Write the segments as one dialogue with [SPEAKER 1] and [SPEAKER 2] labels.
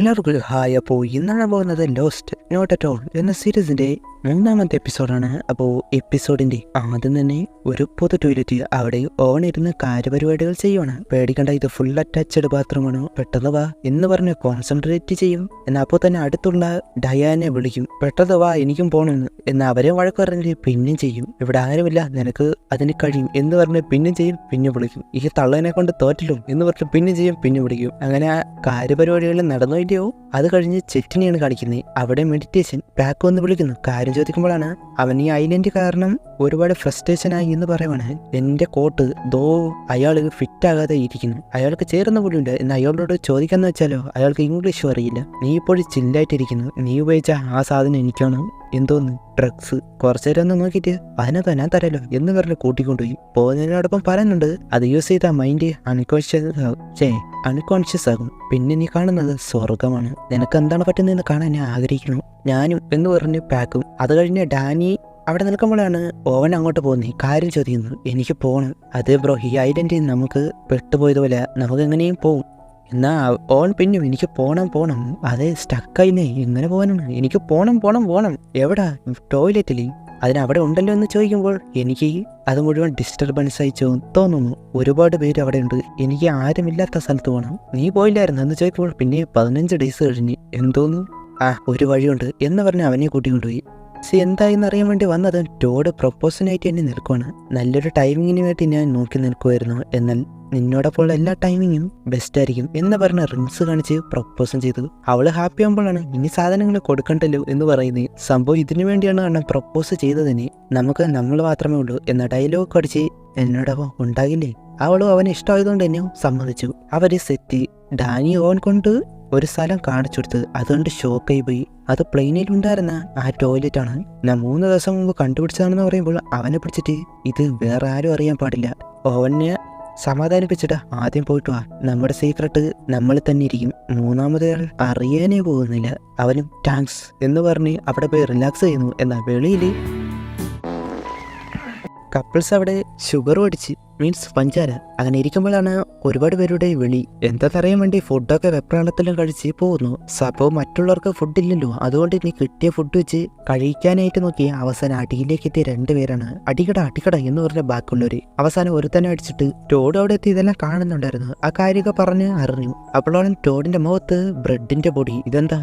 [SPEAKER 1] എല്ലാവർക്കും ഹായ്. അപ്പോൾ ഇന്നാണ് പോകുന്നത് ലോസ്റ്റ് നോട്ട് അറ്റ് ഓൾ എന്ന സീരീസിന്റെ 3ാമത്തെ എപ്പിസോഡാണ്. അപ്പോൾ എപ്പിസോഡിന്റെ ആദ്യം തന്നെ ഒരു പൊതു ടോയ്ലറ്റ്, അവിടെ ഓൺ ഇരുന്ന് കാര്യപരിപാടികൾ ചെയ്യുവാണ്. പേടിക്കണ്ട, ഇത് ഫുൾ അറ്റാച്ച്ഡ് ബാത്റൂമാണ്, പെട്ടെന്ന് വാ എന്ന് പറഞ്ഞ് കോൺസെൻട്രേറ്റ് ചെയ്യും. എന്നാൽ അപ്പോൾ തന്നെ അടുത്തുള്ള ഡയാനെ വിളിക്കും, പെട്ടെന്ന് വാ എനിക്കും പോകണമെന്ന്. എന്നാൽ അവരെ വഴക്ക് പറഞ്ഞിട്ട് പിന്നെയും ചെയ്യും, ഇവിടെ ആരുമില്ല നിനക്ക് അതിന് കഴിയും എന്ന് പറഞ്ഞ് പിന്നും ചെയ്യും, പിന്നെ വിളിക്കും. ഈ തള്ളനെ കൊണ്ട് തോറ്റല്ലോ എന്ന് പറഞ്ഞ് പിന്നെ ചെയ്യും, പിന്നെ വിളിക്കും. അങ്ങനെ ആ കാര്യപരിപാടികൾ നടന്നോയില്ലയോ. അത് കഴിഞ്ഞ് ചെറ്റിനെയാണ് കാണിക്കുന്നത്. അവിടെ മെഡിറ്റേഷൻ പാക്ക് വന്ന് വിളിക്കുന്നു. കാര്യം ചോദിക്കുമ്പോഴാണ് അവൻ ഈ ഐലൻഡ് കാരണം ഒരുപാട് ഫ്രസ്ട്രേഷൻ ആയി എന്ന് പറയുവാണ്. എന്റെ കോട്ട് ദോ അയാൾ ഫിറ്റ് ആകാതെ ഇരിക്കുന്നു, അയാൾക്ക് ചേർന്ന പോലുമില്ല എന്ന് അയാളോട് ചോദിക്കാന്ന് വെച്ചാലോ അയാൾക്ക് ഇംഗ്ലീഷും അറിയില്ല. നീ ഇപ്പോഴും ചില്ലായിട്ടിരിക്കുന്നു, നീ ഉപയോഗിച്ച ആ സാധനം എനിക്കാണ്, എന്തോന്ന് ഡ്രഗ്സ്, കുറച്ചു നേരം ഒന്ന് നോക്കിയിട്ട് അതിനകത്ത് ഞാൻ തരാലോ എന്ന് പറഞ്ഞ് കൂട്ടിക്കൊണ്ടുപോയി. പോകുന്നതിനോടൊപ്പം പറയുന്നുണ്ട് അത് യൂസ് ചെയ്ത മൈൻഡ് അൺകോൺഷ്യസ് ആകും, പിന്നെ നീ കാണുന്നത് സ്വർഗമാണ്, നിനക്ക് എന്താണ് പറ്റുന്നതെന്ന് കാണാൻ ഞാൻ ആഗ്രഹിക്കുന്നു, ഞാനും എന്ന് പറഞ്ഞ് പാക്കും. അത് കഴിഞ്ഞ് ഡാനി അവിടെ നിൽക്കുമ്പോഴാണ് ഓവൻ അങ്ങോട്ട് പോകുന്നത്. കാര്യം ചോദിക്കുന്നു, എനിക്ക് പോകണം. അതേ ബ്രോ, ഈ ഐഡന്റി നമുക്ക് പെട്ടുപോയതുപോലെ നമുക്ക് എങ്ങനെയും പോവും. എന്നാ ഓൺ പിന്നും എനിക്ക് പോണം. അതെ സ്റ്റക്കായിന്നേ, എങ്ങനെ പോകാനാണ്, എനിക്ക് പോണം. എവിടാ? ടോയ്ലറ്റിൽ. അതിനവിടെ ഉണ്ടല്ലോ എന്ന് ചോദിക്കുമ്പോൾ എനിക്ക് അത് മുഴുവൻ ഡിസ്റ്റർബൻസ് ആയി തോന്നുന്നു. ഒരുപാട് പേര് അവിടെ ഉണ്ട്, എനിക്ക് ആരുമില്ലാത്ത സ്ഥലത്ത് പോകണം. നീ പോയില്ലായിരുന്നു എന്ന് ചോദിക്കുമ്പോൾ പിന്നെ 15 ഡേയ്സ് കഴിഞ്ഞ് എന്തോന്നു ഒരു വഴിയുണ്ട് എന്ന് പറഞ്ഞ് അവനെ കൂട്ടിക്കൊണ്ടുപോയി. എന്തായെന്ന് അറിയാൻ വേണ്ടി വന്നത് ടോഡ് പ്രൊപ്പോസിനായിട്ട് എന്നെ നിൽക്കുവാണ്. നല്ലൊരു ടൈമിങ്ങിന് വേണ്ടി ഞാൻ നോക്കി നിൽക്കുമായിരുന്നു, എന്നാൽ നിന്നോടൊപ്പമുള്ള എല്ലാ ടൈമിങ്ങും ബെസ്റ്റ് ആയിരിക്കും എന്ന് പറഞ്ഞ് റിങ്സ് കാണിച്ച് പ്രൊപ്പോസും ചെയ്തു. അവള് ഹാപ്പി ആകുമ്പോഴാണ് ഇനി സാധനങ്ങൾ കൊടുക്കണ്ടല്ലോ എന്ന് പറയുന്നത്. സംഭവം ഇതിനു വേണ്ടിയാണ് അണ്ണൻ പ്രൊപ്പോസ് ചെയ്തതിന്, നമുക്ക് നമ്മൾ മാത്രമേ ഉള്ളൂ എന്ന ഡയലോഗ് അടിച്ച് എന്നോടൊപ്പം ഉണ്ടാകില്ലേ. അവളും അവന് ഇഷ്ടമായതുകൊണ്ട് തന്നെ സമ്മതിച്ചു. അവര് സെറ്റ്. ഡാനി ഓൻ കൊണ്ട് ഒരു സ്ഥലം കാണിച്ചു കൊടുത്ത്, അതുകൊണ്ട് ഷോക്കായി പോയി. അത് പ്ലെയിനിലുണ്ടായിരുന്ന ആ ടോയ്ലറ്റ് ആണ്. ഞാൻ 3 ദിവസം മുമ്പ് കണ്ടുപിടിച്ചതാണെന്ന് പറയുമ്പോൾ അവനെ പിടിച്ചിട്ട് ഇത് വേറെ ആരും അറിയാൻ പാടില്ല. ഓവനെ സമാധാനിപ്പിച്ചിട്ട് ആദ്യം പോയിട്ട് വാ, നമ്മുടെ സീക്രട്ട് നമ്മൾ തന്നെ ഇരിക്കും, 3ാമത് അറിയാനേ പോകുന്നില്ല. അവനും താങ്ക്സ് എന്ന് പറഞ്ഞ് അവിടെ പോയി റിലാക്സ് ചെയ്യുന്നു. എന്നാൽ വെളിയിൽ കപ്പിൾസ് അവിടെ ഷുഗർ അടിച്ച് മീൻസ് പഞ്ചാര അങ്ങനെ ഇരിക്കുമ്പോഴാണ് ഒരുപാട് പേരുടെ വിളി. എന്താണെന്നറിയാൻ വേണ്ടി ഫുഡൊക്കെ വെപ്രാളത്തിലും കഴിച്ച് പോകുന്നു. അപ്പോൾ മറ്റുള്ളവർക്ക് ഫുഡില്ലല്ലോ, അതുകൊണ്ട് നീ കിട്ടിയ ഫുഡ് വെച്ച് കഴിക്കാനായിട്ട് നോക്കി അവസാനം അടിയിലേക്ക് എത്തിയ 2 പേരാണ്. അടിക്കട എന്ന് പറഞ്ഞ ബാക്കിയുള്ളവര്. അവസാനം ഒരുത്തന്നെ അടിച്ചിട്ട് ടോഡ് അവിടെ എത്തി ഇതെല്ലാം കാണുന്നുണ്ടായിരുന്നു. ആ കാര്യമൊക്കെ പറഞ്ഞ് അറിഞ്ഞു. അപ്പോഴാണ് ടോഡിന്റെ മുഖത്ത് ബ്രെഡിന്റെ പൊടി. ഇതെന്താ?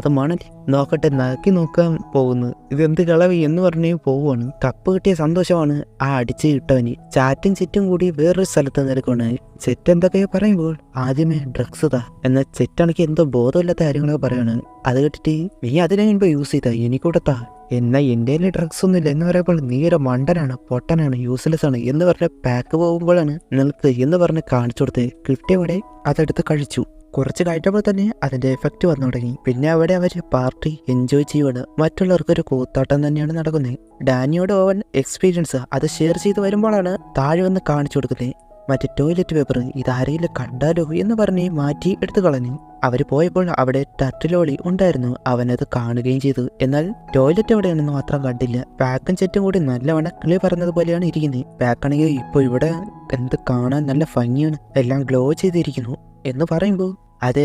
[SPEAKER 1] അത് മണൽ, നോക്കട്ടെ നക്കി നോക്കാൻ പോകുന്നു, ഇതെന്ത് കളവി എന്ന് പറഞ്ഞ് പോവുകയാണ്. കപ്പ് കിട്ടിയ സന്തോഷമാണ് ആ അടിച്ച് കിട്ടവന്. ചാറ്റും കൂടി വേറൊരു സ്ഥലത്ത് നിൽക്കുകയാണ്. ചെറ്റ് എന്തൊക്കെയോ പറയുമ്പോൾ ആദ്യമേ ഡ്രഗ്സ് താ എന്ന ചെറ്റാണെങ്കിൽ എന്തോ ബോധമില്ലാത്ത കാര്യങ്ങളൊക്കെ പറയാണ്. അത് കേട്ടിട്ട് നീ അതിനെ മുൻപ് യൂസ് ചെയ്താ എനിക്കൂടെ താ, എന്നാ എൻ്റെ ഡ്രഗ്സ് ഒന്നുമില്ല എന്ന് പറയുമ്പോൾ നീ ഒരു മണ്ടനാണ്, പൊട്ടനാണ്, യൂസ്ലെസ് ആണ് എന്ന് പറഞ്ഞ പാക്ക് പോകുമ്പോഴാണ് നിനക്ക് എന്ന് പറഞ്ഞ് കാണിച്ചു കൊടുത്ത് കിട്ടിയവിടെ അതെടുത്ത് കഴിച്ചു. കുറച്ച് കഴിഞ്ഞപ്പോൾ തന്നെ അതിന്റെ എഫക്റ്റ് വന്നു തുടങ്ങി. പിന്നെ അവിടെ അവർ പാർട്ടി എൻജോയ് ചെയ്യുവാണ്. മറ്റുള്ളവർക്കൊരു കൂത്താട്ടം തന്നെയാണ് നടക്കുന്നത്. ഡാനിയോട് ഓവൻ എക്സ്പീരിയൻസ് അത് ഷെയർ ചെയ്ത് വരുമ്പോഴാണ് താഴെ വന്ന് കാണിച്ചു കൊടുക്കുന്നത് മറ്റേ ടോയ്ലറ്റ് പേപ്പർ. ഇതാരെങ്കിലും കണ്ടാലോ എന്ന് പറഞ്ഞ് മാറ്റി എടുത്തു കളഞ്ഞു. അവർ പോയപ്പോൾ അവിടെ ടർട്ടിലോളി ഉണ്ടായിരുന്നു. അവനത് കാണുകയും ചെയ്തു. എന്നാൽ ടോയ്ലറ്റ് എവിടെയാണെന്ന് മാത്രം കണ്ടില്ല. പാക്കും ചെറ്റും കൂടി നല്ലവണ്ണം കിളി പറഞ്ഞതുപോലെയാണ് ഇരിക്കുന്നത്. പാക്കാണെങ്കിൽ ഇപ്പോൾ ഇവിടെ എന്ത് കാണാൻ നല്ല ഭംഗിയാണ്, എല്ലാം ഗ്ലോ ചെയ്തിരിക്കുന്നു എന്ന് പറയുമ്പോൾ അതെ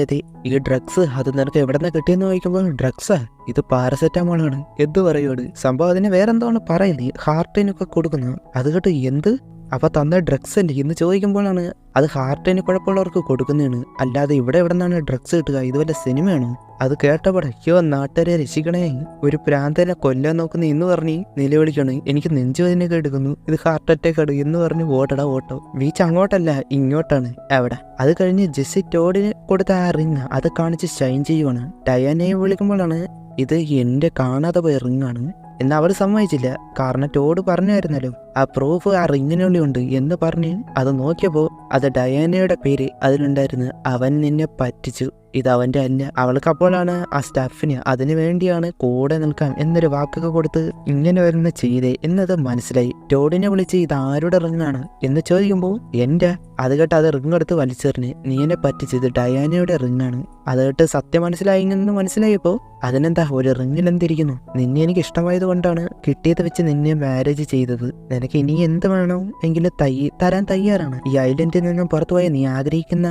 [SPEAKER 1] ഈ ഡ്രഗ്സ് അത് നിനക്ക് എവിടെ നിന്ന് കിട്ടിയെന്ന് ചോദിക്കുമ്പോൾ ഡ്രഗ്സാ, ഇത് പാരസെറ്റാമോളാണ് എന്ത് പറയുവാണ്. സംഭവം അതിന് വേറെന്താണ് പറയുന്നത്, ഹാർട്ടിനൊക്കെ കൊടുക്കുന്നു. അത് കേട്ട് എന്ത് അപ്പൊ തന്ന ഡ്രഗ്സ് അല്ലേ എന്ന് ചോദിക്കുമ്പോഴാണ് അത് ഹാർട്ടിന് കുഴപ്പമുള്ളവർക്ക് കൊടുക്കുന്നതാണ്, അല്ലാതെ ഇവിടെ എവിടെ നിന്നാണ് ഡ്രഗ്സ് കിട്ടുക, ഇത് വല്ല സിനിമയാണോ? അത് കേട്ടപ്പോൾ അയ്യോ നാട്ടുകാരെ രക്ഷിക്കണേ, ഒരു പ്രാന്തനെ കൊല്ലാൻ നോക്കുന്ന എന്ന് പറഞ്ഞ് നിലവിളിക്കണം. എനിക്ക് നെഞ്ചുവേദനയൊക്കെ എടുക്കുന്നു, ഇത് ഹാർട്ട് അറ്റാക്ക് ആണ് എന്ന് പറഞ്ഞ് ഓട്ടോ ബീച്ച് അങ്ങോട്ടല്ല ഇങ്ങോട്ടാണ് അവിടെ. അത് കഴിഞ്ഞ് ജെസ്സി ടോഡിന് കൊടുത്ത ആ റിങ് അത് കാണിച്ച് ഷൈൻ ചെയ്യുവാണ്. ഡയാനയെ വിളിക്കുമ്പോഴാണ് ഇത് എന്റെ കാണാതെ പോയ റിങ്ങാണ് എന്ന് അവൾ സമ്മതിച്ചില്ല. കാരണം ടോഡ് പറഞ്ഞായിരുന്നല്ലോ ആ പ്രൂഫ് ആ റിങ്ങിനുള്ളിൽ ഉണ്ട് എന്ന് പറഞ്ഞ് അത് നോക്കിയപ്പോൾ അത് ഡയാനയുടെ പേര് അതിലുണ്ടായിരുന്നു. അവൻ നിന്നെ പറ്റിച്ചു, ഇത് അവൻ്റെ അല്ല. അവൾക്ക് അപ്പോഴാണ് ആ സ്റ്റാഫിന് അതിനു വേണ്ടിയാണ് കൂടെ നിൽക്കാൻ എന്നൊരു വാക്കൊക്കെ കൊടുത്ത് ഇങ്ങനെ വരുന്ന ചെയ്തേ എന്നത് മനസ്സിലായി. ടോഡിനെ വിളിച്ച് ഇത് ആരുടെ റിങ്ങാണ് എന്ന് ചോദിക്കുമ്പോൾ എൻ്റെ. അത് കേട്ട് അത് റിങ് എടുത്ത് വലിച്ചെറിഞ്ഞ് നീ എന്നെ പറ്റിച്ചത് ഡയാനയുടെ റിങ്ങാണ്. അത് കേട്ട് സത്യം മനസ്സിലായെന്ന് മനസ്സിലായപ്പോൾ അതിനെന്താ ഒരു റിങ്ങിൽ എന്തിരിക്കുന്നു, നിന്നെ എനിക്ക് ഇഷ്ടമായത് കൊണ്ടാണ് കിട്ടിയത് വെച്ച് നിന്നെ മാരേജ് ചെയ്തത്, നിനക്ക് ഇനി എന്ത് വേണോ എങ്കിലും തരാൻ തയ്യാറാണ്. ഈ ഐലൻഡിൽ നിന്നും പുറത്തുപോയ നീ ആഗ്രഹിക്കുന്ന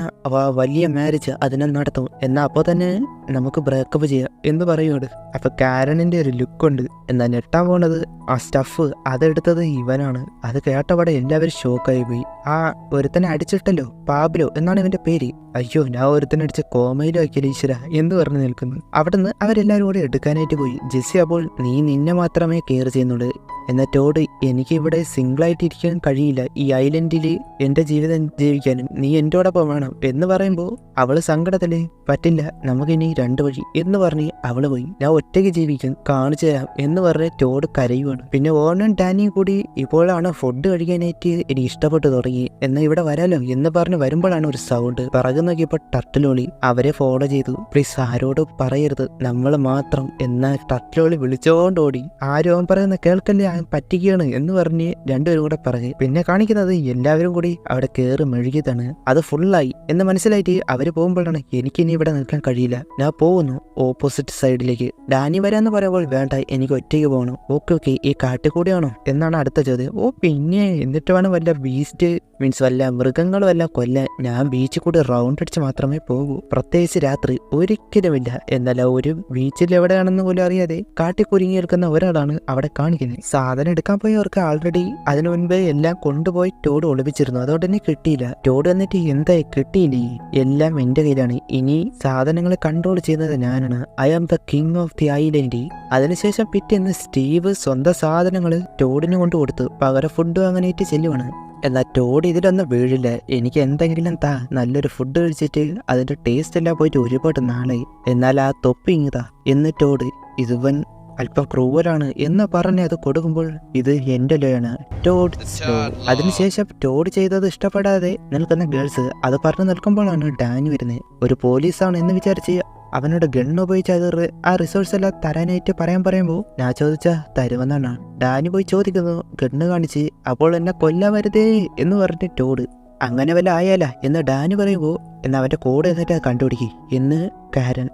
[SPEAKER 1] വലിയ മാരേജ് അതിനെ നടത്തും. എന്നാൽ അപ്പോൾ തന്നെ നമുക്ക് ബ്രേക്കപ്പ് ചെയ്യാം എന്ന് പറയുകയാണ്. അപ്പൊ കാരണിന്റെ ഒരു ലുക്കുണ്ട്. എന്നാൽ ഞെട്ടാൻ പോണത് ആ സ്റ്റഫ് അതെടുത്തത് ഇവനാണ്. അത് കേട്ടപാടെ എല്ലാവരും ഷോക്കായി പോയി. ആ ഒരുത്തനെ അടിച്ചിട്ടല്ലോ, പാബ്ലോ എന്നാണ് ഇവന്റെ പേര്. അയ്യോ, ഞാൻ ഒരുത്തനെ അടിച്ച് കോമയിലോ ആക്കിയ ഈശ്വര എന്ന് പറഞ്ഞു നിൽക്കുന്നു. അവിടുന്ന് അവരെല്ലാവരും കൂടെ എടുക്കാനായിട്ട് പോയി. ജെസ്സി അപ്പോൾ നീ നിന്നെ മാത്രമേ കെയർ ചെയ്യുന്നുള്ളൂ. എന്നിട്ടോട് എനിക്ക് ഇവിടെ സിംഗിളായിട്ട് ഇരിക്കാൻ കഴിയില്ല, ഈ ഐലൻഡിൽ എൻ്റെ ജീവിതം ജീവിക്കാനും നീ എന്നോടൊപ്പം വേണം എന്ന് പറയുമ്പോൾ അവള് സങ്കടത്തില് പറ്റില്ല, നമുക്കിനി 2 വഴി എന്ന് പറഞ്ഞ് അവള് പോയി. ഞാൻ ഒറ്റയ്ക്ക് ജീവിക്കും, കാണിച്ചു തരാം എന്ന് പറഞ്ഞ് ടോഡ് കരയുവാണ്. പിന്നെ ഓണും ഡാനിയും കൂടി ഇപ്പോഴാണ് ഫുഡ് കഴിക്കാനായിട്ട് എനിക്ക് ഇഷ്ടപ്പെട്ടു തുടങ്ങി, എന്നാൽ ഇവിടെ വരാലോ എന്ന് പറഞ്ഞ് വരുമ്പോഴാണ് ഒരു സൗണ്ട്. പിറകു നോക്കിയപ്പോൾ ടർട്ടിലോളി അവരെ ഫോളോ ചെയ്തു. പ്ലീസ് ആരോട് പറയരുത്, നമ്മൾ മാത്രം. എന്നാൽ ടർട്ടിലോളി വിളിച്ചോണ്ട് ഓടി. ആരും അവൻ പറയുന്ന കേൾക്കല്ലേ, പറ്റിക്കുകയാണ് എന്ന് പറഞ്ഞ് രണ്ടുപേരും കൂടെ പറഞ്ഞു. പിന്നെ കാണിക്കുന്നത് എല്ലാവരും കൂടി അവിടെ കയറി മെഴുകിയതാണ്. അത് ഫുള്ളായി എന്ന് മനസ്സിലായിട്ട് അവര് പോകുമ്പോഴാണ് എനിക്കിനി ഇവിടെ നിൽക്കാൻ കഴിയില്ല, ഞാൻ പോകുന്നു ഓപ്പോസിറ്റ് സൈഡിലേക്ക്. ഡാനി വരാന്ന് പറയുമ്പോൾ വേണ്ട, എനിക്ക് ഒറ്റയ്ക്ക് പോകണം. ഓക്കെ ഈ കാട്ടിക്കൂടിയാണോ എന്നാണ് അടുത്ത ചോദ്യം. പിന്നെ എന്നിട്ട് വേണം വല്ല ബീസ്റ്റ് മീൻസ് വല്ല മൃഗങ്ങളും എല്ലാം കൊല്ലാൻ. ഞാൻ ബീച്ചിൽ കൂടി റൗണ്ട് അടിച്ച് മാത്രമേ പോകൂ, പ്രത്യേകിച്ച് രാത്രി ഒരിക്കലുമില്ല. എന്നല്ല ഒരു ബീച്ചിൽ എവിടെയാണെന്ന് പോലും അറിയാതെ കാട്ടിക്കുരുങ്ങി നിൽക്കുന്ന ഒരാളാണ് അവിടെ കാണിക്കുന്നത്. സാധനം എടുക്കാൻ പോയവർക്ക് ആൾറെഡി അതിനു മുൻപേ എല്ലാം കൊണ്ടുപോയി ടോഡ് ഒളിപ്പിച്ചിരുന്നു, അതുകൊണ്ട് തന്നെ കിട്ടിയില്ല. ടോഡ് എന്നിട്ട് എന്തായി കിട്ടിയില്ലേ, എല്ലാം എന്റെ കയ്യിലാണ്, ഇനി സാധനങ്ങളെ കൺട്രോൾ ചെയ്യുന്നത് ഞാനാണ്. I am the king of the island. അതിനുശേഷം പിറ്റേന്ന് സ്റ്റീവ് സ്വന്തം സാധനങ്ങൾ ടോഡിന് കൊണ്ട് കൊടുത്തു, പകരം ഫുഡ് അങ്ങനെയായിട്ട് ചെല്ലുവാണ്. എന്നാൽ ടോഡ് ഇതിലൊന്നും വീഴില്ല. എനിക്ക് എന്തെങ്കിലും നല്ലൊരു ഫുഡ് കഴിച്ചിട്ട് അതിന്റെ ടേസ്റ്റ് എല്ലാം പോയിട്ട് ഒരുപാട് നാളായി, എന്നാൽ ആ തൊപ്പി ഇങ്ങതാ എന്ന് ടോഡ് ഇതുവൻ അല്പം ക്രൂവലാണ് എന്ന് പറഞ്ഞ് അത് കൊടുക്കുമ്പോൾ ഇത് എന്റെ ലോയാണ് ടോഡ് സ്ലോ. അതിനുശേഷം ടോഡ് ചെയ്തത് ഇഷ്ടപ്പെടാതെ നിൽക്കുന്ന ഗേൾസ് അത് പറഞ്ഞു നിൽക്കുമ്പോഴാണ് ഡാനി വരുന്നത്. ഒരു പോലീസാണ് എന്ന് വിചാരിച്ച് അവനോട് ഗണ്ണ് ഉപയോഗിച്ച് അത് ആ റിസോഴ്സ് എല്ലാം തരാനായിട്ട് പറയുമ്പോൾ ഞാൻ ചോദിച്ചാ തരുമെന്നാണ് ഡാനി പോയി ചോദിക്കുന്നു. ഗണ്ണ് കാണിച്ച് അപ്പോൾ എന്നെ കൊല്ലാൻ വരുതേ എന്ന് പറഞ്ഞ് ടോഡ്. അങ്ങനെ വല്ല ആയാല എന്ന് ഡാനി പറയുമ്പോൾ എന്ന് അവന്റെ കൂടെ എന്നിട്ട് കണ്ടുപിടിക്കും എന്ന് കാരൻ.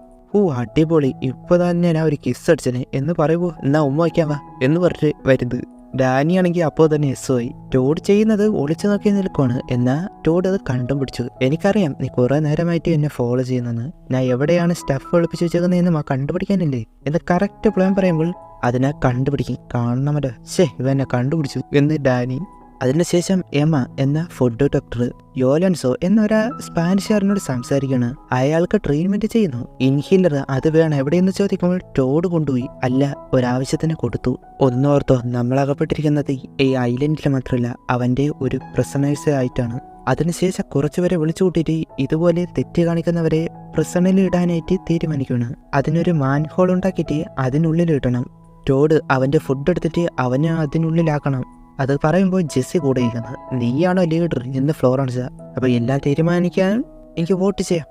[SPEAKER 1] അടിപൊളി, ഇപ്പൊ തന്നെ ഞാൻ ഒരു കിസ് അടിച്ചനെ എന്ന് പറയുമ്പോൾ എന്നാ ഉമ്മ വയ്ക്കാൻ വാ എന്ന് പറഞ്ഞിട്ട് വരുന്നത്. ഡാനിയാണെങ്കിൽ അപ്പോൾ തന്നെ എസ് ആയി. ടോഡ് ചെയ്യുന്നത് ഒളിച്ചു നോക്കി നിൽക്കുവാണ്. എന്നാ ടോഡ് അത് കണ്ടും പിടിച്ചു. എനിക്കറിയാം നീ കുറെ നേരമായിട്ട് എന്നെ ഫോളോ ചെയ്യുന്നെന്ന്, ഞാൻ എവിടെയാണ് സ്റ്റഫ് ഒളിപ്പിച്ചു വെച്ചേക്കുന്നതെന്ന് കണ്ടുപിടിക്കാനില്ലേ എന്ന് കറക്റ്റ് പ്ലാൻ പറയുമ്പോൾ അതിനെ കണ്ടുപിടിക്കും. കാണണമല്ലോ, ഇവ എന്നെ കണ്ടുപിടിച്ചു എന്ന് ഡാനി. അതിനുശേഷം എമ എന്ന ഫുഡ് ഡോക്ടർ യോലൻസോ എന്നൊരു സ്പാനിഷുകാരനോട് സംസാരിക്കുകയാണ്. അയാൾക്ക് ട്രീറ്റ്മെന്റ് ചെയ്യുന്നു. ഇൻഹീലർ അത് വേണം എവിടെയെന്ന് ചോദിക്കുമ്പോൾ ടോഡ് കൊണ്ടുപോയി. അല്ല, ഒരാവശ്യത്തിന് കൊടുത്തു. ഒന്നോർത്തോ, നമ്മൾ അകപ്പെട്ടിരിക്കുന്നത് ഈ ഐലൻഡിൽ മാത്രമല്ല അവന്റെ ഒരു പ്രിസണേഴ്സ് ആയിട്ടാണ്. അതിനുശേഷം കുറച്ചുപേരെ വിളിച്ചു കൂട്ടിയിട്ട് ഇതുപോലെ തെറ്റ് കാണിക്കുന്നവരെ പ്രിസണിൽ ഇടാനായിട്ട് തീരുമാനിക്കുകയാണ്. അതിനൊരു മാൻഹോൾ ഉണ്ടാക്കിയിട്ട് അതിനുള്ളിൽ ഇടണം. ടോഡ് അവന്റെ ഫുഡ് എടുത്തിട്ട് അവനെ അതിനുള്ളിലാക്കണം. അത് പറയുമ്പോൾ ജെസ്സി കൂടെ ഇരിക്കുന്നത്. നീയാണോ ലീഡർ എന്ന് ഫ്ലോറൻസ്. അപ്പൊ എല്ലാം തീരുമാനിക്കാൻ എനിക്ക് വോട്ട് ചെയ്യാം.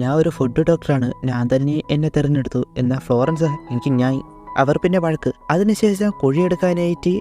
[SPEAKER 1] ഞാൻ ഒരു ഫുഡ് ഡോക്ടറാണ്, ഞാൻ തന്നെ എന്നെ തിരഞ്ഞെടുത്തു. എന്നാൽ ഫ്ലോറൻസ് എനിക്ക് ഞാൻ. അവർ പിന്നെ വഴക്ക്. അതിനുശേഷം കുഴിയെടുക്കാനായിട്ട്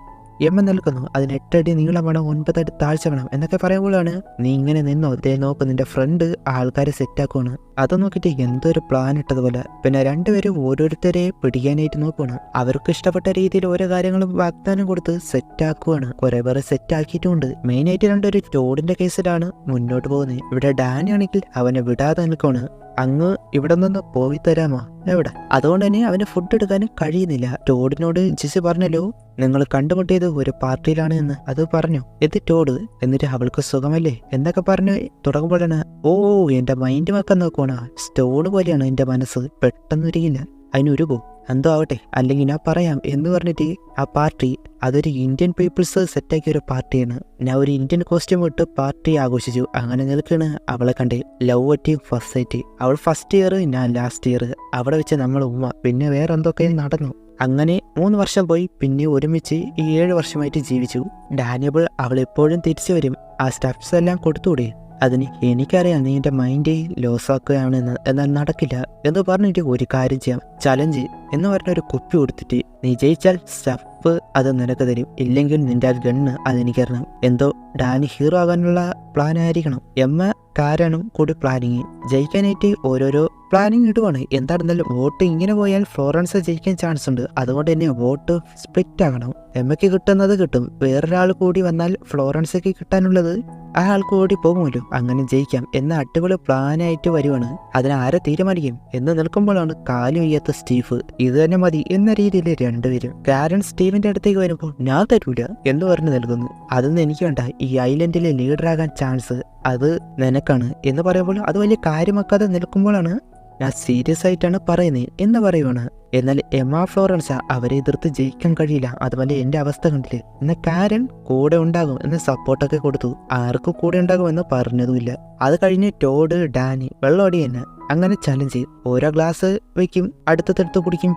[SPEAKER 1] എമ്മ നിൽക്കുന്നു. അതിന് 8 അടി നീളം വേണം, 9 അടി താഴ്ച വേണം എന്നൊക്കെ പറയുമ്പോഴാണ് നീ ഇങ്ങനെ നിന്നോ, ദേ നോക്ക് നിന്റെ ഫ്രണ്ട് ആൾക്കാരെ സെറ്റാക്കുവാണ്. അത് നോക്കിയിട്ട് എന്തൊരു പ്ലാൻ ഇട്ടതുപോലെ. പിന്നെ രണ്ടുപേരും ഓരോരുത്തരെ പിടിക്കാനായിട്ട് നോക്കുവാണ്. അവർക്ക് ഇഷ്ടപ്പെട്ട രീതിയിൽ ഓരോ കാര്യങ്ങളും വാഗ്ദാനം കൊടുത്ത് സെറ്റാക്കുവാണ്. കുറെ പേരെ സെറ്റാക്കിയിട്ടുമുണ്ട്. മെയിനായിട്ട് രണ്ടൊരു ടോഡിന്റെ കേസിലാണ് മുന്നോട്ട് പോകുന്നത്. ഇവിടെ ഡാനി ആണെങ്കിൽ അവനെ വിടാതെ നിൽക്കുവാണ്. അങ്ങ് ഇവിടെ നിന്ന് പോയി തരാമോ എവിടെ. അതുകൊണ്ട് തന്നെ അവന് ഫുഡ് എടുക്കാനും കഴിയുന്നില്ല. ടോഡിനോട് ജെസ്സി പറഞ്ഞല്ലോ നിങ്ങൾ കണ്ടുമുട്ടിയത് ഒരു പാർട്ടിയിലാണ് എന്ന്. അത് പറഞ്ഞു ഇത് ടോഡ്. എന്നിട്ട് അവൾക്ക് സുഖമല്ലേ എന്നൊക്കെ പറഞ്ഞു തുടങ്ങുമ്പോഴാണ് എന്റെ മൈൻഡ് വെക്കാൻ നോക്കുവാണ്. സ്റ്റോൺ പോലെയാണ് എന്റെ മനസ്സ്, പെട്ടെന്നൊരിക്കില്ല അതിനൊരുപോ എന്തോ ആവട്ടെ, അല്ലെങ്കിൽ ഞാൻ പറയാം എന്ന് പറഞ്ഞിട്ട് ആ പാർട്ടി അതൊരു ഇന്ത്യൻ പീപ്പിൾസ് സെറ്റാക്കിയ ഒരു പാർട്ടിയാണ്. ഞാൻ ഒരു ഇന്ത്യൻ കോസ്റ്റ്യൂം ഇട്ട് പാർട്ടി ആഘോഷിച്ചു. അങ്ങനെ നിൽക്കാണ് അവളെ കണ്ട്. Love at first sight. അവൾ ഫസ്റ്റ് ഇയർ, ഞാൻ ലാസ്റ്റ് ഇയർ. അവിടെ വെച്ച് നമ്മൾ ഉമ്മ. പിന്നെ വേറെ എന്തൊക്കെയും നടന്നു. അങ്ങനെ 3 വർഷം പോയി. പിന്നെ ഒരുമിച്ച് ഈ 7 വർഷമായിട്ട് ജീവിച്ചു. ഡാനിയബിൾ അവൾ എപ്പോഴും തിരിച്ചു വരും. ആ സ്റ്റെപ്സ് എല്ലാം കൊടുത്തുകൂടെ. അതിന് എനിക്കറിയാം നീ എൻ്റെ മൈൻഡ് ലോസ് ആക്കുകയാണെന്ന്, എന്നാൽ നടക്കില്ല എന്ന് പറഞ്ഞിട്ട് ഒരു കാര്യം ചെയ്യാം, ചലഞ്ച് എന്ന് പറഞ്ഞൊരു കുപ്പി കൊടുത്തിട്ട് നീ ജയിച്ചാൽ സ്റ്റഫ് അത് നിനക്ക് തരും, ഇല്ലെങ്കിൽ നിന്റെ ആ ഗണ്ണ് അതെനിക്കറിയണം. എന്തോ ഡാനി ഹീറോ ആകാനുള്ള പ്ലാൻ ആയിരിക്കണം. എമ്മ കാരണും കൂടി പ്ലാനിങ്. ജയിക്കാനായിട്ട് ഓരോരോ പ്ലാനിങ് ഇടുവാണ്. എന്താണെന്നാലും വോട്ട് ഇങ്ങനെ പോയാൽ ഫ്ലോറൻസ് ജയിക്കാൻ ചാൻസ് ഉണ്ട്. അതുകൊണ്ട് തന്നെ വോട്ട് സ്പ്ലിറ്റ് ആകണം. എമ്മയ്ക്ക് കിട്ടുന്നത് കിട്ടും, വേറൊരാൾ കൂടി വന്നാൽ ഫ്ലോറൻസിക്ക് കിട്ടാനുള്ളത് ആ ആൾക്ക് കൂടി പോകുമല്ലോ, അങ്ങനെ ജയിക്കാം എന്ന അടിപൊളി പ്ലാനായിട്ട് വരുവാണ്. അതിനാരെ തീരുമാനിക്കും എന്ന് നിൽക്കുമ്പോഴാണ് കാലു വയ്യാത്ത സ്റ്റീവ്. ഇത് തന്നെ മതി എന്ന രീതിയിൽ രണ്ടുപേരും കാരൻ സ്റ്റീവിന്റെ അടുത്തേക്ക് വരുമ്പോൾ ഞാൻ തരൂല എന്ന് പറഞ്ഞു നൽകുന്നു. അതൊന്നും എനിക്ക് വേണ്ട, ഈ ഐലൻഡിലെ ലീഡറാകാൻ ചാൻസ് അത് നിനക്കാണ് എന്ന് പറയുമ്പോൾ അത് വലിയ കാര്യമാക്കാതെ നിൽക്കുമ്പോഴാണ് ഞാൻ സീരിയസ് ആയിട്ടാണ് പറയുന്നത് എന്ന് പറയുവാണ്. എന്നാൽ എമ്മ ഫ്ലോറൻസ് അവരെ എതിർത്ത് ജയിക്കാൻ കഴിയില്ല, അതുപോലെ എന്റെ അവസ്ഥ കണ്ടില്ലേ, എന്നാൽ കാരൻ കൂടെ ഉണ്ടാകും എന്ന് സപ്പോർട്ടൊക്കെ കൊടുത്തു. ആർക്കും കൂടെ ഉണ്ടാകുമെന്ന് പറഞ്ഞതുമില്ല. അത് കഴിഞ്ഞ് ടോഡ് ഡാനി വെള്ളമടി തന്നെ അങ്ങനെ ചലഞ്ച്. ഓരോ ഗ്ലാസ് വെക്കും, അടുത്തടുത്ത് കുടിക്കും,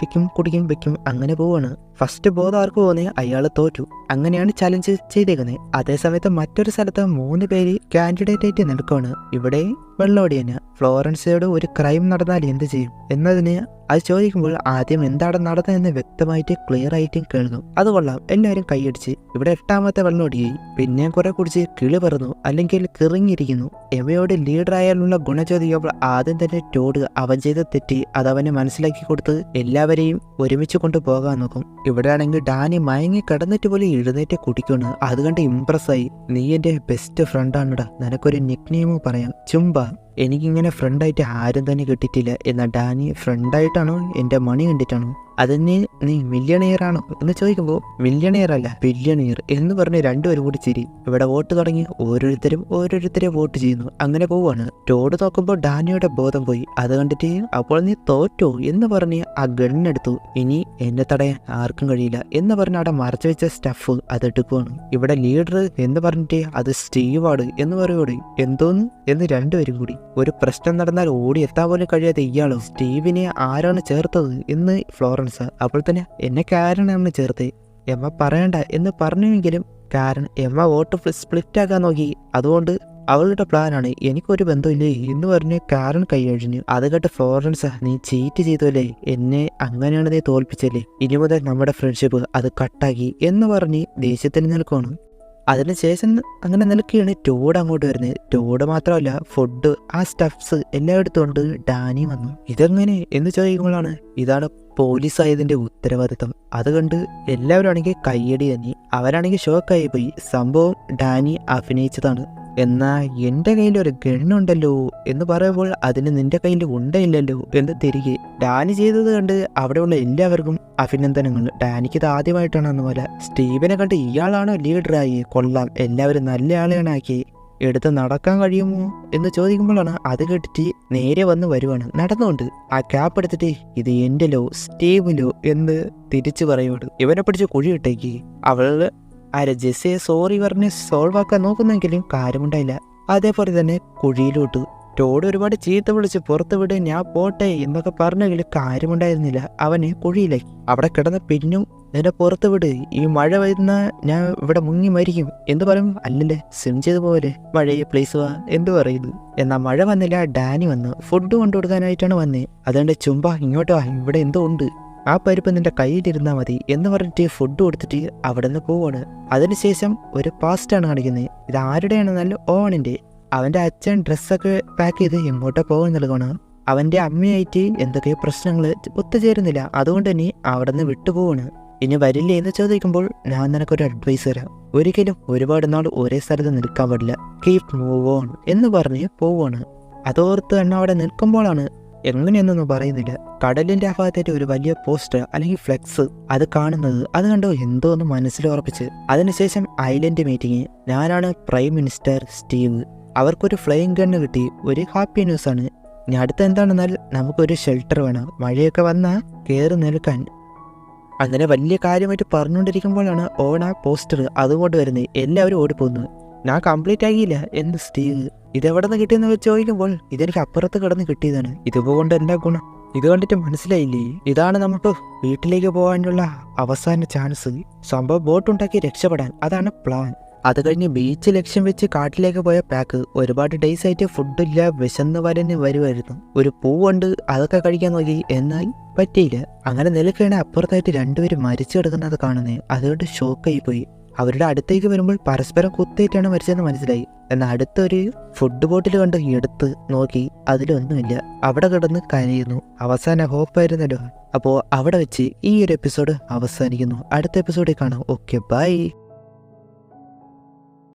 [SPEAKER 1] വെക്കും അങ്ങനെ പോവാണ്. ഫസ്റ്റ് ബോധം ആർക്ക് പോകുന്നേ അയാൾ തോറ്റു. അങ്ങനെയാണ് ചലഞ്ച് ചെയ്തേക്കുന്നത്. അതേസമയത്ത് മറ്റൊരു സ്ഥലത്ത് 3 പേര് കാൻഡിഡേറ്റ് ആയിട്ട് നിൽക്കുവാണ്. ഇവിടെ വെള്ളമടി തന്നെ. ഫ്ലോറൻസയോട് ഒരു ക്രൈം നടന്നാൽ എന്ത് ചെയ്യും എന്നതിന് അത് ചോദിക്കുമ്പോൾ ആദ്യം എന്താണ് നടന്നതെന്ന് വ്യക്തമായിട്ട് ക്ലിയർ ആയിട്ടും കേൾക്കും. അത് കൊള്ളാം, എല്ലാവരും കൈയടിച്ച്. ഇവിടെ 8ാമത്തെ വെള്ളമടിയായി. പിന്നെ കുറെ കുടിച്ച് കിളി പറന്നു, അല്ലെങ്കിൽ കിറങ്ങിയിരിക്കുന്നു. എവയോട് ലീഡറായാലുള്ള ഗുണം ചോദിക്കുമ്പോൾ ആദ്യം തന്നെ ടോഡ് അവൻ ചെയ്ത തെറ്റി അതവനെ മനസ്സിലാക്കി കൊടുത്ത് എല്ലാവരെയും ഒരുമിച്ച് കൊണ്ടുപോകാൻ നോക്കും. ഇവിടെയാണെങ്കിൽ ഡാനി മയങ്ങി കിടന്നിട്ട് പോലും എഴുന്നേറ്റ് കുടിക്കുന്നു. അത് കണ്ട് ഇംപ്രസ്സായി. നീ എന്റെ ബെസ്റ്റ് ഫ്രണ്ടാണടാ, നിനക്കൊരു നിക്നെയിം പറയാം, ചുംബ. എനിക്കിങ്ങനെ ഫ്രണ്ടായിട്ട് ആരും തന്നെ കിട്ടിയിട്ടില്ല. എന്നാൽ ഡാനി ഫ്രണ്ടായിട്ടാണോ എൻ്റെ മണി കണ്ടിട്ടാണോ? അതിന് നീ മില്യണിയർ ആണോ എന്ന് ചോദിക്കുമ്പോൾ മില്യണിയർ അല്ല ബില്യണിയർ എന്ന് പറഞ്ഞ് രണ്ടുപേരും കൂടി ചിരി. ഇവിടെ വോട്ട് തുടങ്ങി ഓരോരുത്തരെ വോട്ട് ചെയ്യുന്നു. അങ്ങനെ പോവാണ്. ടോഡ് നോക്കുമ്പോൾ ഡാനിയുടെ ബോധം പോയി. അത് കണ്ടിട്ട് അപ്പോൾ നീ തോറ്റോ എന്ന് പറഞ്ഞ് ആ ഗണ്ണെടുത്തു. ഇനി എന്നെ തടയാൻ ആർക്കും കഴിയില്ല എന്ന് പറഞ്ഞ് അവിടെ മറച്ചു വെച്ച സ്റ്റഫ് അതെടുക്കുവാണ്. ഇവിടെ ലീഡർ എന്ന് പറഞ്ഞിട്ട് അത് സ്റ്റീവാണ് എന്ന് പറയുകയാണ്. എന്തോന്ന് എന്ന് രണ്ടുപേരും കൂടി. ഒരു പ്രശ്നം നടന്നാൽ ഓടി എത്താൻ പോലും കഴിയാതെ ഇയാളോ സ്റ്റീവിനെ ആരാണ് ചേർത്തത് എന്ന് ഫ്ലോറൻസ്. അപ്പോൾ തന്നെ എന്നെ കാരനാണ് ചേർത്തേ, എമ്മ പറയണ്ട എന്ന് പറഞ്ഞുവെങ്കിലും കാരണം എമ്മ വോട്ട് സ്പ്ലിറ്റ് ആക്കാൻ നോക്കി. അതുകൊണ്ട് അവളുടെ പ്ലാനാണ്, എനിക്കൊരു ബന്ധമില്ലേ എന്ന് പറഞ്ഞ് കാരൻ കൈയഴിഞ്ഞു. അത് കേട്ട് ഫ്ലോറൻസ്, നീ ചീറ്റ് ചെയ്തല്ലേ, എന്നെ അങ്ങനെയാണ് നീ തോൽപ്പിച്ചല്ലേ, ഇനി മുതൽ നമ്മുടെ ഫ്രണ്ട്ഷിപ്പ് അത് കട്ടാക്കി എന്ന് പറഞ്ഞ് ദേഷ്യത്തിന് നിൽക്കുകയാണ്. അതിനുശേഷം അങ്ങനെ നിൽക്കുകയാണ് ടോഡ് അങ്ങോട്ട് വരുന്നത്. ടോഡ് മാത്രമല്ല ഫുഡ് ആ സ്റ്റഫ്സ് എല്ലാം എടുത്തുകൊണ്ട് ഡാനി വന്നു. ഇതെങ്ങനെ എന്ന് ചോദിക്കുമ്പോഴാണ് ഇതാണ് പോലീസ് ആയതിന്റെ ഉത്തരവാദിത്തം. അത് കണ്ട് എല്ലാവരും ആണെങ്കിൽ കയ്യടി തന്നെ. അവരാണെങ്കിൽ ഷോക്കായി പോയി. സംഭവം ഡാനി അഭിനയിച്ചതാണ്. എന്നാ എൻ്റെ കയ്യിൽ ഒരു ഗണ്ണുണ്ടല്ലോ എന്ന് പറയുമ്പോൾ അതിന് നിന്റെ കയ്യിൽ ഉണ്ടയില്ലല്ലോ എന്ന് തിരികെ. ഡാനി ചെയ്തത് കണ്ട് അവിടെയുള്ള എല്ലാവർക്കും അഭിനന്ദനങ്ങൾ. ഡാനിക്ക് ഇത് ആദ്യമായിട്ടാണ് അതുപോലെ. സ്റ്റീവനെ കണ്ട് ഇയാളാണോ ലീഡറായി, കൊള്ളാം, എല്ലാവരും നല്ല ആളെയാണ് ആക്കി, എടുത്ത് നടക്കാൻ കഴിയുമോ എന്ന് ചോദിക്കുമ്പോഴാണ് അത് കേട്ടിട്ട് നേരെ വന്ന് വരുവാണ് നടന്നുകൊണ്ട്. ആ ക്യാപ്പ് എടുത്തിട്ട് ഇത് എൻ്റെ ലോ സ്റ്റീവ് എന്ന് തിരിച്ചു പറയുവാണ്. ഇവനെ പിടിച്ച് കുഴിയിട്ടേക്ക്. അവള് ജെസ്സിയെ സോറി പറഞ്ഞ് സോൾവ് ആക്കാൻ നോക്കുന്നെങ്കിലും കാര്യമുണ്ടായില്ല. അതേപോലെ തന്നെ കുഴിയിലോട്ട്. ടോഡ് ഒരുപാട് ചീത്ത വിളിച്ച് പുറത്ത് വിട്, ഞാൻ പോട്ടെ എന്നൊക്കെ പറഞ്ഞെങ്കിലും കാര്യമുണ്ടായിരുന്നില്ല. അവനെ കുഴിയിലാക്കി. അവിടെ കിടന്ന പിന്നും എന്നെ പുറത്ത് വിട്, ഈ മഴ വരുന്ന ഞാൻ ഇവിടെ മുങ്ങി മരിക്കും എന്ന് പറയും. അല്ലല്ലേ സ്വിം ചെയ്ത് പോലെ മഴയെ പ്ലീസ് വാ എന്ന് പറയുന്നു. എന്നാൽ മഴ വന്നില്ല. ഡാനി വന്ന് ഫുഡ് കൊണ്ടുകൊടുക്കാനായിട്ടാണ് വന്നേ. അതുകൊണ്ട് ചുംബ ഇങ്ങോട്ട് വാ, ഇവിടെ എന്തോ ഉണ്ട്, ആ പരിപ്പ് നിന്റെ കയ്യിലിരുന്നാൽ മതി എന്ന് പറഞ്ഞിട്ട് ഫുഡ് കൊടുത്തിട്ട് അവിടെ നിന്ന് പോവാണ്. അതിനുശേഷം ഒരു പാസ്റ്റാണ് കാണിക്കുന്നത്. ഇത് ആരുടെയാണെന്നല്ല ഓവണിന്റെ. അവന്റെ അച്ഛൻ ഡ്രസ്സൊക്കെ പാക്ക് ചെയ്ത് എങ്ങോട്ടാ പോകാൻ നൽകണം. അവന്റെ അമ്മയായിട്ട് എന്തൊക്കെയോ പ്രശ്നങ്ങൾ ഒത്തുചേരുന്നില്ല. അതുകൊണ്ട് തന്നെ അവിടെ നിന്ന് വിട്ടുപോവാണ്. ഇനി വരില്ലേ എന്ന് ചോദിക്കുമ്പോൾ ഞാൻ നിനക്കൊരു അഡ്വൈസ് തരാം. ഒരിക്കലും ഒരുപാട് നാൾ ഒരേ സ്ഥലത്ത് നിൽക്കാൻ പാടില്ല. കീപ് മൂവ് ഓൺ എന്ന് പറഞ്ഞ് പോവാണ്. അതോർത്ത് എണ്ണ അവിടെ നിൽക്കുമ്പോഴാണ് എങ്ങനെയൊന്നും പറയുന്നില്ല. കടലിന്റെ ആ ഭാഗത്തായിട്ട് ഒരു വലിയ പോസ്റ്റർ അല്ലെങ്കിൽ ഫ്ലെക്സ് അത് കാണുന്നത്. അത് കണ്ടോ എന്തോ ഒന്ന് മനസ്സിൽ ഉറപ്പിച്ച്. അതിനുശേഷം ഐലൻഡ് മീറ്റിംഗ്. ഞാനാണ് പ്രൈം മിനിസ്റ്റർ സ്റ്റീവ്. അവർക്കൊരു ഫ്ലൈയിങ് ഗണ്ണ് കിട്ടി. ഒരു ഹാപ്പി ന്യൂസ് ആണ്. ഇനി അടുത്ത എന്താണെന്നാൽ നമുക്കൊരു ഷെൽട്ടർ വേണം, മഴയൊക്കെ വന്നാൽ കയറി നിൽക്കാൻ. അങ്ങനെ വലിയ കാര്യമായിട്ട് പറഞ്ഞുകൊണ്ടിരിക്കുമ്പോഴാണ് ഓണ പോസ്റ്റർ അതുകൊണ്ട് വരുന്നത്. എല്ലാവരും ഓടിപ്പോകുന്നു. ഞാൻ കംപ്ലീറ്റ് ആകിയില്ല എന്ന് സ്റ്റീവ്. ഇതെവിടെ നിന്ന് കിട്ടിയെന്ന് ചോദിക്കുമ്പോൾ ഇതെനിക്ക് അപ്പുറത്ത് കിടന്ന് കിട്ടിയതാണ്. ഇതുകൊണ്ട് എന്താ ഗുണം? ഇത് കണ്ടിട്ട് മനസ്സിലായില്ലേ, ഇതാണ് നമുക്ക് വീട്ടിലേക്ക് പോകാനുള്ള അവസാന ചാൻസ്. സംഭവം ബോട്ടുണ്ടാക്കി രക്ഷപ്പെടാൻ, അതാണ് പ്ലാൻ. അത് കഴിഞ്ഞ് ബീച്ച് ലക്ഷ്യം വെച്ച് കാട്ടിലേക്ക് പോയ പാക്ക്. ഒരുപാട് ഡേയ്സ് ആയിട്ട് ഫുഡില്ല, വിശന്ന് വരന് വരുമായിരുന്നു. ഒരു പൂവുണ്ട്, അതൊക്കെ കഴിക്കാൻ നോക്കി, എന്നാൽ പറ്റിയില്ല. അങ്ങനെ നിൽക്കുകയാണ്. അപ്പുറത്തായിട്ട് രണ്ടുപേരും മരിച്ചു കിടക്കുന്നത് കാണുന്നേ. അതുകൊണ്ട് ഷോക്കായി പോയി. അവരുടെ അടുത്തേക്ക് വരുമ്പോൾ പരസ്പരം കുത്തേറ്റാണ് മരിച്ചതെന്ന് മനസ്സിലായി. എന്നാൽ അടുത്തൊരു ഫുഡ് ബോട്ടിൽ കണ്ട് എടുത്ത് നോക്കി, അതിലൊന്നുമില്ല. അവിടെ കിടന്ന് കരയുന്നു. അവസാന ഹോപ്പായിരുന്നല്ലോ. അപ്പോൾ അവിടെ വെച്ച് ഈ ഒരു എപ്പിസോഡ് അവസാനിക്കുന്നു. അടുത്ത എപ്പിസോഡിൽ കാണാം. Okay, by.